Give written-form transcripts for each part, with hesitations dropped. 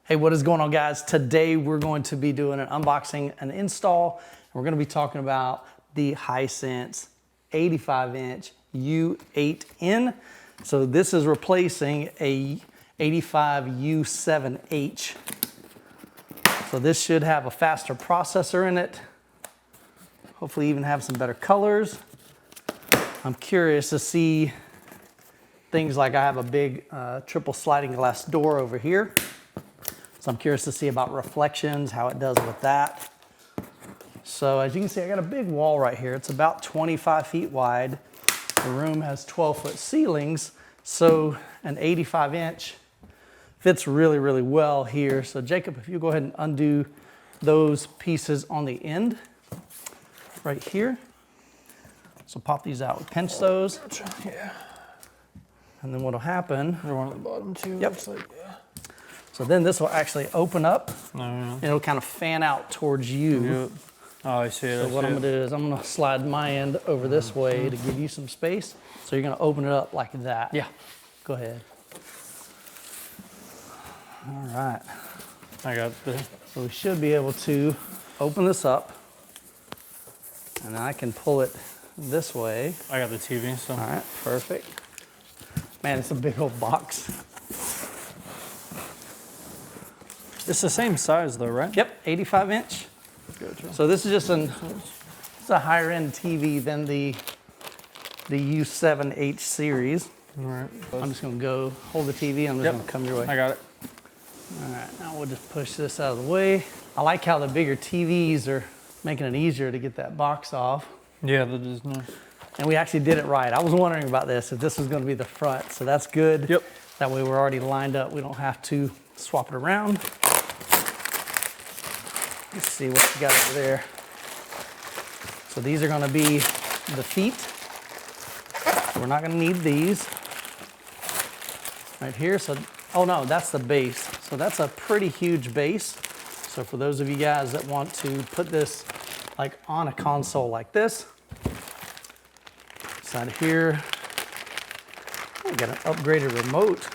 Hey, what is going on, guys? Today we're going to be doing an unboxing and install. We're going to be talking about the Hisense 85-inch U8N. So this is replacing a 85 U7H. So this should have a faster processor in it. Hopefully even have some better colors. I'm curious to see things like I have a big triple sliding glass door over here. So I'm curious to see about reflections, how it does with that. So as you can see, I got a big wall right here. It's about 25 feet wide. The room has 12-foot ceilings. So an 85-inch fits really, really well here. So Jacob, if you go ahead and undo those pieces on the end right here. So pop these out, we pinch those. Yeah. And then what'll happen. There's one at the bottom too. Yep. Looks like, yeah. So then this will actually open up. Oh, yeah. And it'll kind of fan out towards you. Yep. Oh, I see it. So what I'm gonna do is I'm gonna slide my end over this way to give you some space. So you're gonna open it up like that. Yeah. Go ahead. All right. I got the. So we should be able to open this up. And I can pull it this way. I got the TV, so. All right, perfect. Man, it's a big old box. It's the same size though, right? Yep, 85-inch. Gotcha. So this is just it's a higher end TV than the U7H series. All right. I'm just gonna go hold the TV. I'm just gonna come your way. I got it. All right, now we'll just push this out of the way. I like how the bigger TVs are making it easier to get that box off. Yeah, that is nice. And we actually did it right. I was wondering about this, if this was gonna be the front, so that's good. Yep. That way we're already lined up. We don't have to swap it around. Let's see what you got over there. So these are gonna be the feet. We're not gonna need these. Right here, so, oh no, that's the base. So that's a pretty huge base. So for those of you guys that want to put this like on a console like this, side here, we got an upgraded remote.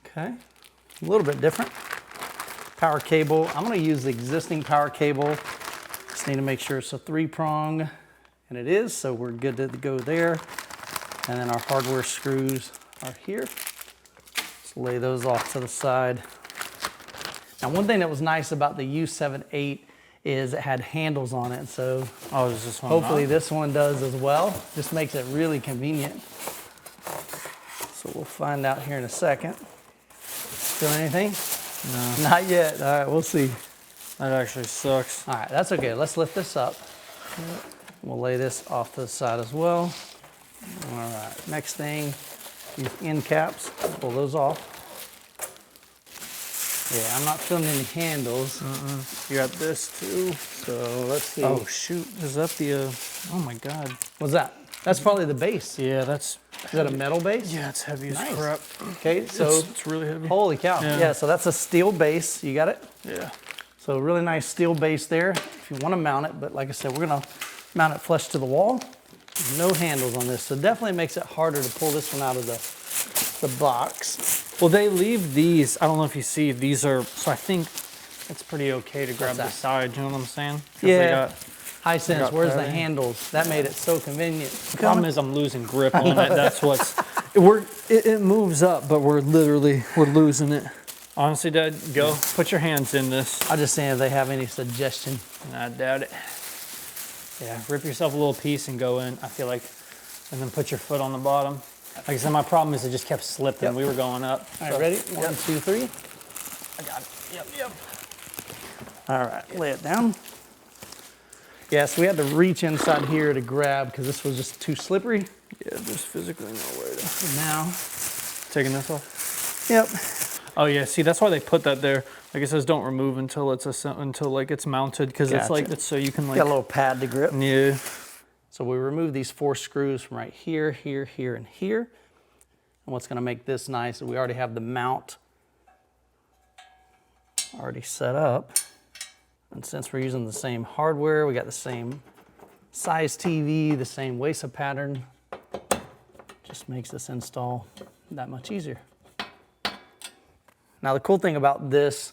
Okay, a little bit different. Power cable, I'm gonna use the existing power cable. Just need to make sure it's a 3-prong, and it is, so we're good to go there. And then our hardware screws are here. Just lay those off to the side. Now, one thing that was nice about the U7-8 is it had handles on it, so Oh, is this one? hopefully not? this one does as well. Just makes it really convenient. So we'll find out here in a second. Feel anything? No. Not yet. All right, we'll see. That actually sucks. All right, that's okay. Let's lift this up. We'll lay this off to the side as well. All right, next thing, these end caps, pull those off. Yeah, I'm not feeling any handles. You got this too. So let's see. Oh shoot, is that the? Oh my god. What's that? That's probably the base. Yeah, that's. Is that a metal base? Yeah, it's heavy Nice. as crap. Okay, so It's really heavy. holy cow. Yeah. Yeah, so that's a steel base. You got it? Yeah. So really nice steel base there if you want to mount it. But like I said, we're going to mount it flush to the wall. No handles on this. So definitely makes it harder to pull this one out of the box. Well, they leave these. I don't know if you see. These are. So I think it's pretty okay to grab the that? side. You know what I'm saying? 'Cause Yeah. They got, Hisense, got where's the padding. handles? That made it so convenient. the problem is I'm losing grip on it. That's what's. It moves up, but we're losing it. Honestly, Dad, go put your hands in this. I'm just saying if they have any suggestion. I doubt it. Yeah, rip yourself a little piece and go in. I feel like, and then put your foot on the bottom. Like I said, my problem is it just kept slipping. Yep. We were going up. All right, ready? 1, 2, 3. I got it. Yep. All right, lay it down. Yeah, so we had to reach inside here to grab because this was just too slippery. Yeah, there's physically no way to. So now, Taking this off? yep. Oh yeah, see that's why they put that there. Like it says, don't remove until it's mounted because it's like Gotcha. it's so you can like. Got a little pad to grip. Yeah. So we remove these 4 screws from right here, here, here, and here. And what's gonna make this nice is we already have the mount already set up. And since we're using the same hardware, we got the same size TV, the same WASA pattern, just makes this install that much easier. Now the cool thing about this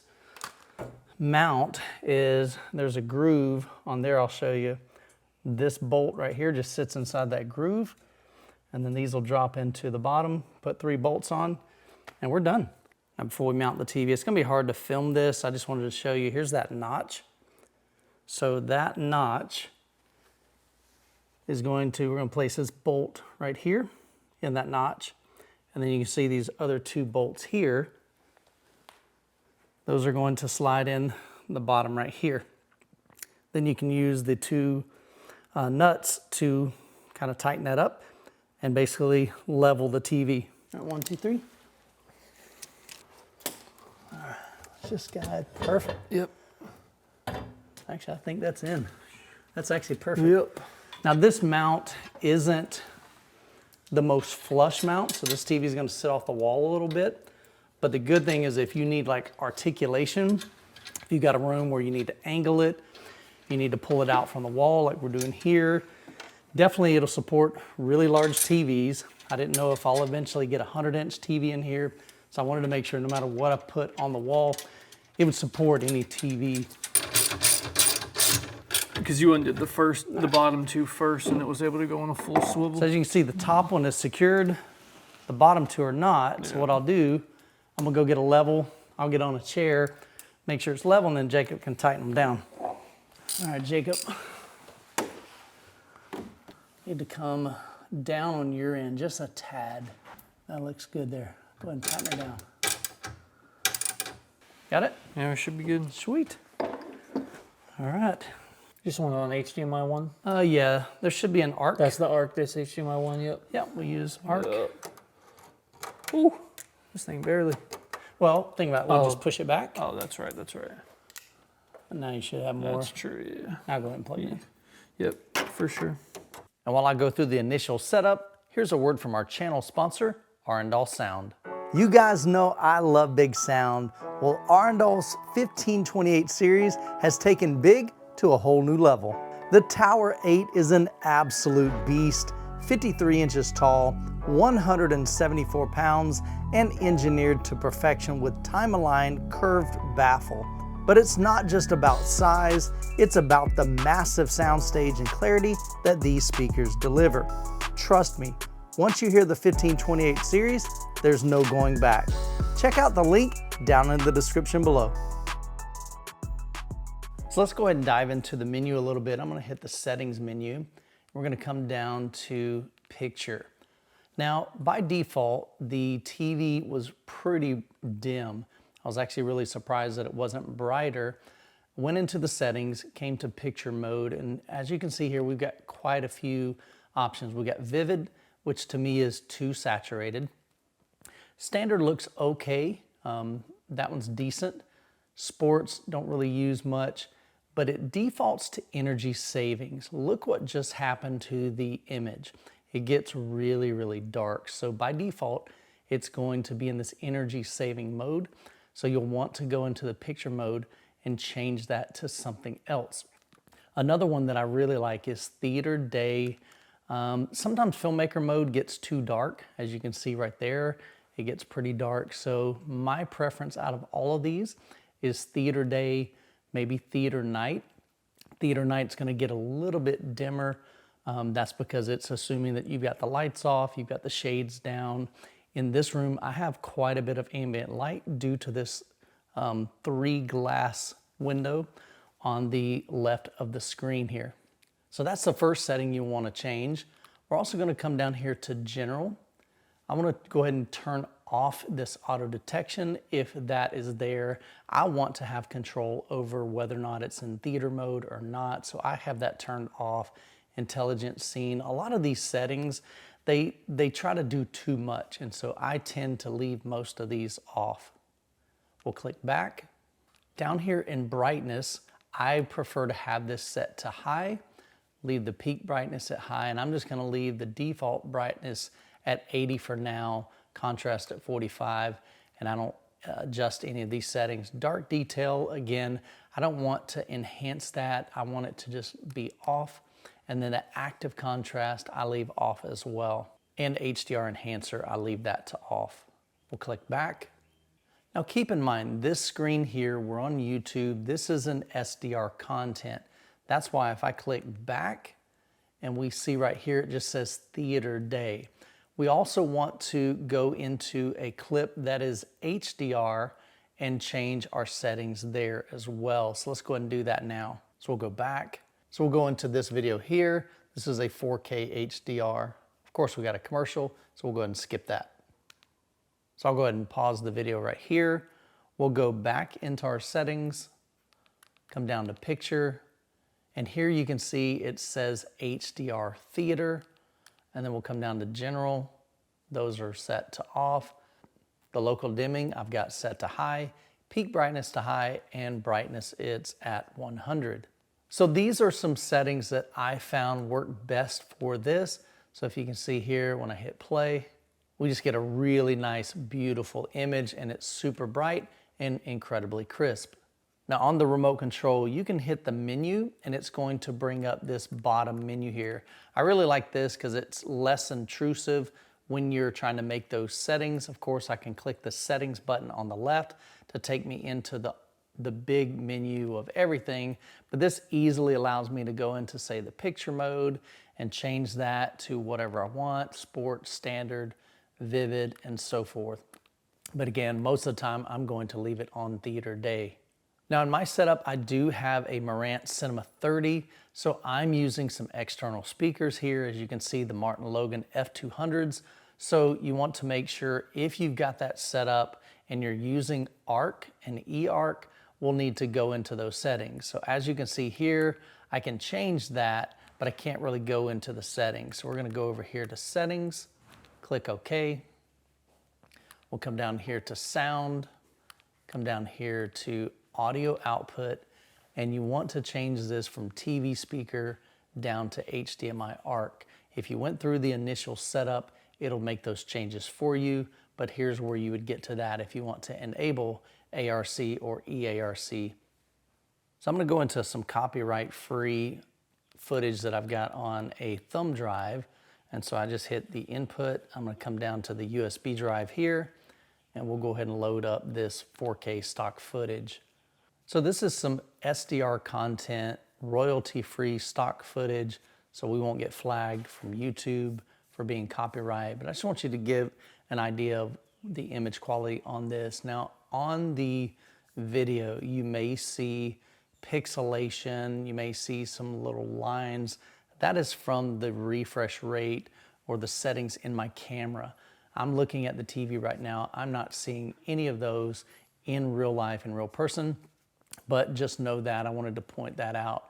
mount is there's a groove on there. I'll show you. This bolt right here just sits inside that groove, and then these will drop into the bottom, put 3 bolts on, and we're done. Now before we mount the TV, it's gonna be hard to film this. I just wanted to show you, here's that notch. So that notch is we're gonna place this bolt right here in that notch. And then you can see these other 2 bolts here. Those are going to slide in the bottom right here. Then you can use the 2 nuts to kind of tighten that up and basically level the TV. All right, 1, 2, 3. All right, let's just guide. Perfect. Yep. Actually, I think that's in. That's actually perfect. Yep. Now this mount isn't the most flush mount, so this TV is going to sit off the wall a little bit. But the good thing is if you need like articulation, if you've got a room where you need to angle it, you need to pull it out from the wall like we're doing here, definitely it'll support really large TVs. I didn't know if I'll eventually get a 100-inch TV in here, so I wanted to make sure no matter what I put on the wall, it would support any TV. Because you undid the bottom 2 first, and it was able to go on a full swivel. So as you can see, the top one is secured, the bottom 2 are not. Yeah. So what I'll do, I'm gonna go get a level, I'll get on a chair, make sure it's level, and then Jacob can tighten them down. All right, Jacob. Need to come down on your end, just a tad. That looks good there. Go ahead and tighten it down. Got it? Yeah, it should be good. Sweet. All right. Just one on HDMI 1? Yeah, there should be an arc. That's the arc, this HDMI 1, yep. Yeah, we use arc. Ooh, this thing barely. Well, think about it, we'll just push it back. Oh, that's right, that's right. And now you should have more. That's true, yeah. Now go ahead and plug it in. Yep, for sure. And while I go through the initial setup, here's a word from our channel sponsor, Arendal Sound. You guys know I love big sound. Well, Arendal's 1528 series has taken big to a whole new level. The Tower 8 is an absolute beast, 53 inches tall, 174 pounds, and engineered to perfection with time-aligned curved baffle. But it's not just about size, it's about the massive soundstage and clarity that these speakers deliver. Trust me, once you hear the 1528 series, there's no going back. Check out the link down in the description below. So let's go ahead and dive into the menu a little bit. I'm gonna hit the settings menu. We're gonna come down to picture. Now, by default, the TV was pretty dim. I was actually really surprised that it wasn't brighter. Went into the settings, came to picture mode, and as you can see here, we've got quite a few options. We've got vivid, which to me is too saturated. Standard looks okay. That one's decent. Sports, don't really use much, but it defaults to energy savings. Look what just happened to the image. It gets really, really dark. So by default, it's going to be in this energy saving mode. So you'll want to go into the picture mode and change that to something else. Another one that I really like is theater day. Sometimes filmmaker mode gets too dark. As you can see right there, it gets pretty dark. So my preference out of all of these is theater day, maybe theater night. Theater night's gonna get a little bit dimmer. That's because it's assuming that you've got the lights off, you've got the shades down. In this room, I have quite a bit of ambient light due to this 3 glass window on the left of the screen here. So that's the first setting you wanna change. We're also gonna come down here to general. I wanna go ahead and turn off this auto detection if that is there. I want to have control over whether or not it's in theater mode or not, so I have that turned off. Intelligent scene. A lot of these settings, they try to do too much, and so I tend to leave most of these off. We'll click back. Down here in brightness, I prefer to have this set to high, leave the peak brightness at high, and I'm just gonna leave the default brightness at 80 for now, contrast at 45, and I don't adjust any of these settings. Dark detail, again, I don't want to enhance that. I want it to just be off. And then the active contrast, I leave off as well. And HDR enhancer, I leave that to off. We'll click back. Now keep in mind, this screen here, we're on YouTube, this is an SDR content. That's why if I click back and we see right here, it just says theater day. We also want to go into a clip that is HDR and change our settings there as well. So let's go ahead and do that now. So we'll go back. So we'll go into this video here. This is a 4K HDR. Of course, we got a commercial, so we'll go ahead and skip that. So I'll go ahead and pause the video right here. We'll go back into our settings, come down to picture, and here you can see it says HDR theater, and then we'll come down to general. Those are set to off. The local dimming I've got set to high, peak brightness to high, and brightness it's at 100. So these are some settings that I found work best for this. So if you can see here, when I hit play, we just get a really nice, beautiful image, and it's super bright and incredibly crisp. Now on the remote control, you can hit the menu and it's going to bring up this bottom menu here. I really like this because it's less intrusive when you're trying to make those settings. Of course, I can click the settings button on the left to take me into the big menu of everything, but this easily allows me to go into, say, the picture mode and change that to whatever I want, sport, standard, vivid, and so forth. But again, most of the time, I'm going to leave it on theater day. Now in my setup, I do have a Marantz Cinema 30, so I'm using some external speakers here. As you can see, the Martin Logan F200s. So you want to make sure if you've got that set up and you're using ARC and eARC, we'll need to go into those settings. So as you can see here, I can change that, but I can't really go into the settings. So we're gonna go over here to settings, click OK. We'll come down here to sound, come down here to audio output, and you want to change this from TV speaker down to HDMI ARC. If you went through the initial setup, it'll make those changes for you, but here's where you would get to that if you want to enable ARC or EARC. So I'm gonna go into some copyright-free footage that I've got on a thumb drive, and so I just hit the input. I'm gonna come down to the USB drive here, and we'll go ahead and load up this 4K stock footage. So this is some SDR content, royalty-free stock footage, so we won't get flagged from YouTube for being copyright, but I just want you to give an idea of the image quality on this. Now, on the video, you may see pixelation, you may see some little lines. That is from the refresh rate or the settings in my camera. I'm looking at the TV right now. I'm not seeing any of those in real life, in real person, but just know that. I wanted to point that out.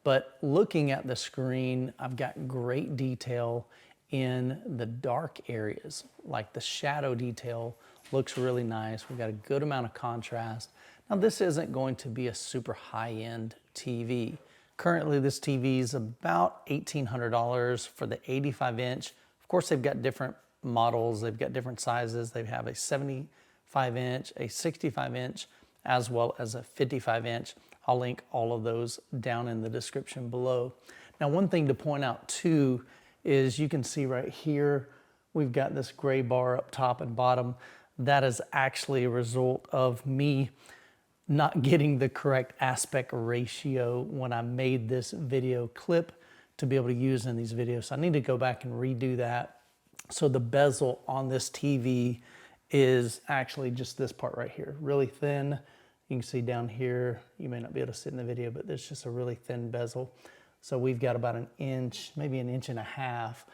But looking at the screen, I've got great detail in the dark areas, like the shadow detail looks really nice. We've got a good amount of contrast. Now this isn't going to be a super high-end TV. Currently this TV is about $1,800 for the 85-inch. Of course, they've got different models, they've got different sizes. They have a 75-inch, a 65-inch, as well as a 55-inch. I'll link all of those down in the description below. Now, one thing to point out too is you can see right here, we've got this gray bar up top and bottom. That is actually a result of me not getting the correct aspect ratio when I made this video clip to be able to use in these videos. So I need to go back and redo that. So the bezel on this TV is actually just this part right here, really thin. You can see down here, you may not be able to see it in the video, but there's just a really thin bezel. So we've got about an inch, maybe an inch and a half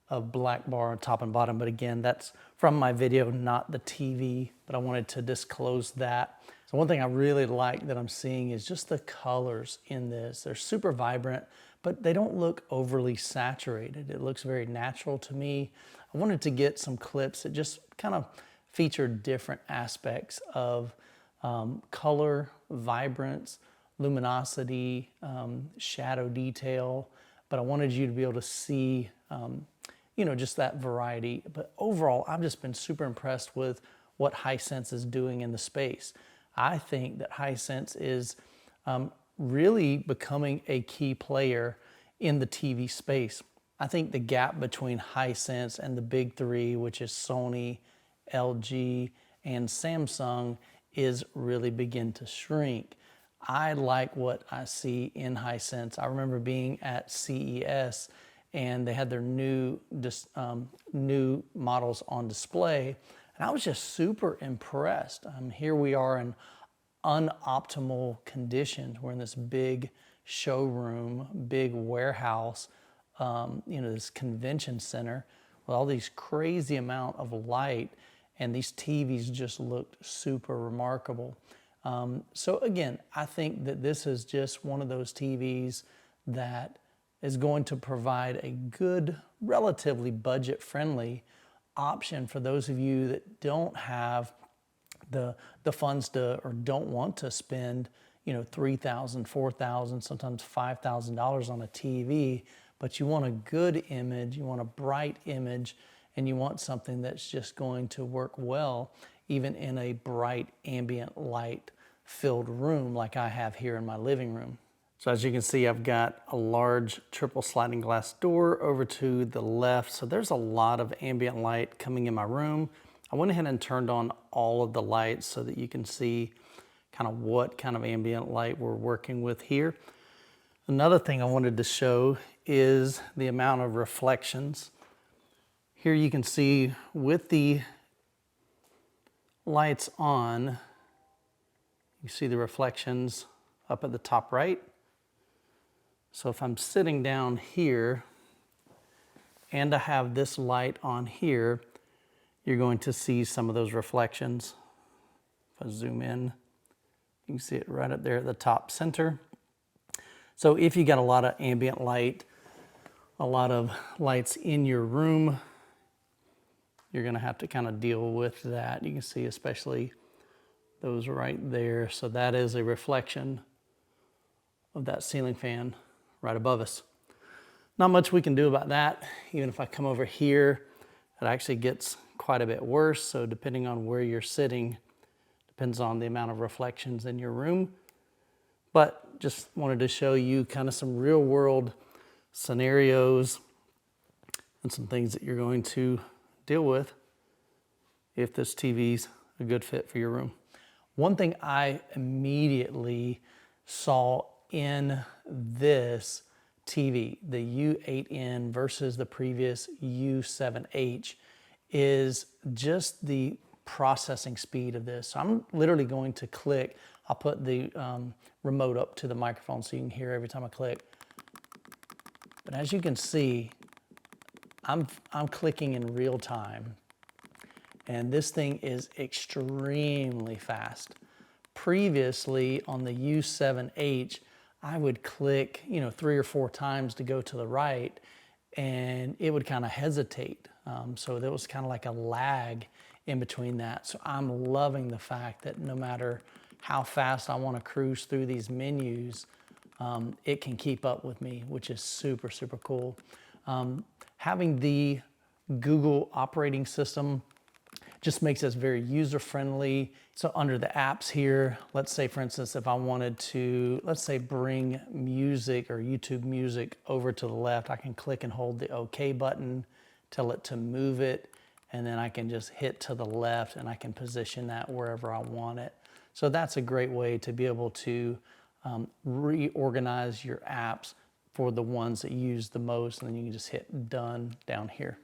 of black bar on top and bottom. But again, that's from my video, not the TV, but I wanted to disclose that. So one thing I really like that I'm seeing is just the colors in this. They're super vibrant, but they don't look overly saturated. It looks very natural to me. I wanted to get some clips that just kind of feature different aspects of color, vibrance, luminosity, shadow detail, but I wanted you to be able to see, you know, just that variety. But overall, I've just been super impressed with what Hisense is doing in the space. I think that Hisense is really becoming a key player in the TV space. I think the gap between Hisense and the big three, which is Sony, LG, and Samsung, is really begin to shrink. I like what I see in Hisense. I remember being at CES and they had their new models on display, and I was just super impressed. Here we are in unoptimal conditions. We're in this big showroom, big warehouse, this convention center with all these crazy amount of light, and these TVs just looked super remarkable. So again, I think that this is just one of those TVs that is going to provide a good, relatively budget-friendly option for those of you that don't have the funds to, or don't want to spend, $3,000, $4,000, sometimes $5,000 on a TV, but you want a good image, you want a bright image, and you want something that's just going to work well, even in a bright ambient light filled room like I have here in my living room. So as you can see, I've got a large triple sliding glass door over to the left. So there's a lot of ambient light coming in my room. I went ahead and turned on all of the lights so that you can see kind of what kind of ambient light we're working with here. Another thing I wanted to show is the amount of reflections. Here you can see with the lights on, you see the reflections up at the top right. So if I'm sitting down here and I have this light on here, you're going to see some of those reflections. If I zoom in, you can see it right up there at the top center. So if you got a lot of ambient light, a lot of lights in your room, you're gonna have to kind of deal with that. You can see especially those right there. So that is a reflection of that ceiling fan right above us. Not much we can do about that. Even if I come over here, it actually gets quite a bit worse. So depending on where you're sitting, depends on the amount of reflections in your room. But just wanted to show you kind of some real world scenarios and some things that you're going to deal with if this TV's a good fit for your room. One thing I immediately saw in this TV, the U8N versus the previous U7H, is just the processing speed of this. So I'm literally going to click, I'll put the remote up to the microphone so you can hear every time I click. But as you can see, I'm clicking in real time, and this thing is extremely fast. Previously on the U7H, I would click 3 or 4 times to go to the right, and it would kind of hesitate. So there was kind of like a lag in between that. So I'm loving the fact that no matter how fast I want to cruise through these menus, it can keep up with me, which is super, super cool. Having the Google operating system just makes us very user-friendly. So under the apps here, let's say for instance, if I wanted to, let's say bring music or YouTube music over to the left, I can click and hold the OK button, tell it to move it, and then I can just hit to the left and I can position that wherever I want it. So that's a great way to be able to reorganize your apps for the ones that you use the most, and then you can just hit done down here.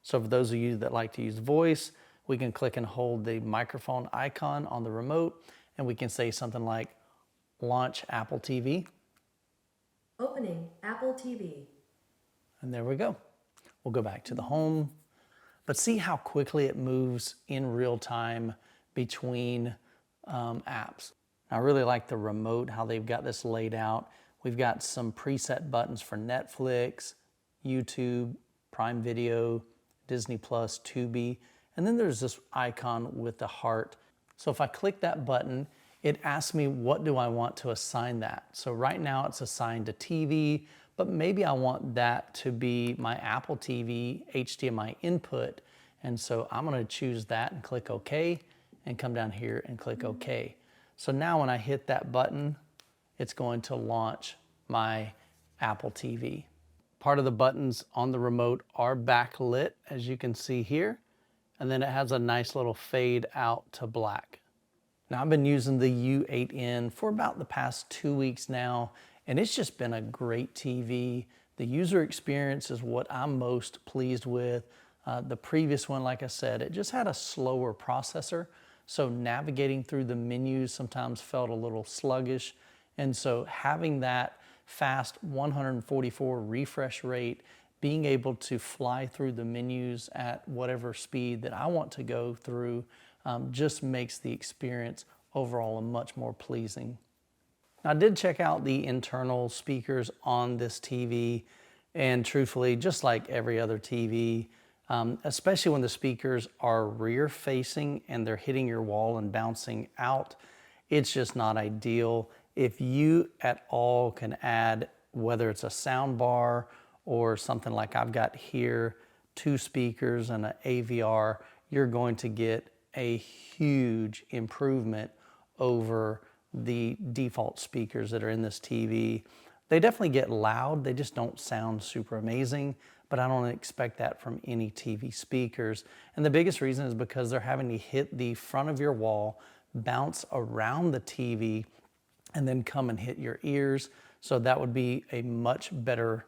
So for those of you that like to use voice, we can click and hold the microphone icon on the remote, and we can say something like, launch Apple TV. Opening Apple TV. And there we go. We'll go back to the home, but see how quickly it moves in real time between apps. I really like the remote, how they've got this laid out. We've got some preset buttons for Netflix, YouTube, Prime Video, Disney Plus, Tubi, and then there's this icon with the heart. So if I click that button, it asks me what do I want to assign that. So right now it's assigned to TV, but maybe I want that to be my Apple TV HDMI input. And so I'm gonna choose that and click OK, and come down here and click OK. So now when I hit that button, it's going to launch my Apple TV. Part of the buttons on the remote are backlit, as you can see here, and then it has a nice little fade out to black. Now I've been using the U8N for about the past 2 weeks now, and it's just been a great TV. The user experience is what I'm most pleased with. The previous one, like I said, it just had a slower processor, so navigating through the menus sometimes felt a little sluggish. And so having that fast 144 refresh rate, being able to fly through the menus at whatever speed that I want to go through, just makes the experience overall much more pleasing. I did check out the internal speakers on this TV, and truthfully, just like every other TV, especially when the speakers are rear facing and they're hitting your wall and bouncing out, it's just not ideal. If you at all can add, whether it's a sound bar or something like I've got here, 2 speakers and an AVR, you're going to get a huge improvement over the default speakers that are in this TV. They definitely get loud, they just don't sound super amazing, but I don't expect that from any TV speakers. And the biggest reason is because they're having to hit the front of your wall, bounce around the TV, and then come and hit your ears. So that would be a much better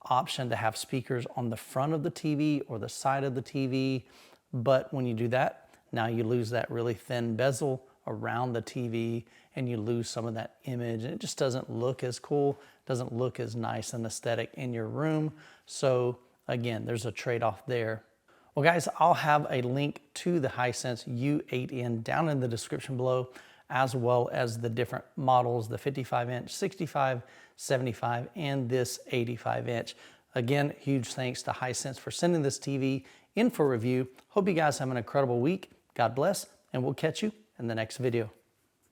option to have speakers on the front of the TV or the side of the TV. But when you do that, now you lose that really thin bezel around the TV and you lose some of that image, and it just doesn't look as cool, doesn't look as nice and aesthetic in your room. So again, there's a trade-off there. Well guys, I'll have a link to the Hisense U8N down in the description below, as well as the different models, the 55-inch, 65, 75, and this 85-inch. Again, huge thanks to Hisense for sending this TV in for review. Hope you guys have an incredible week. God bless, and we'll catch you in the next video.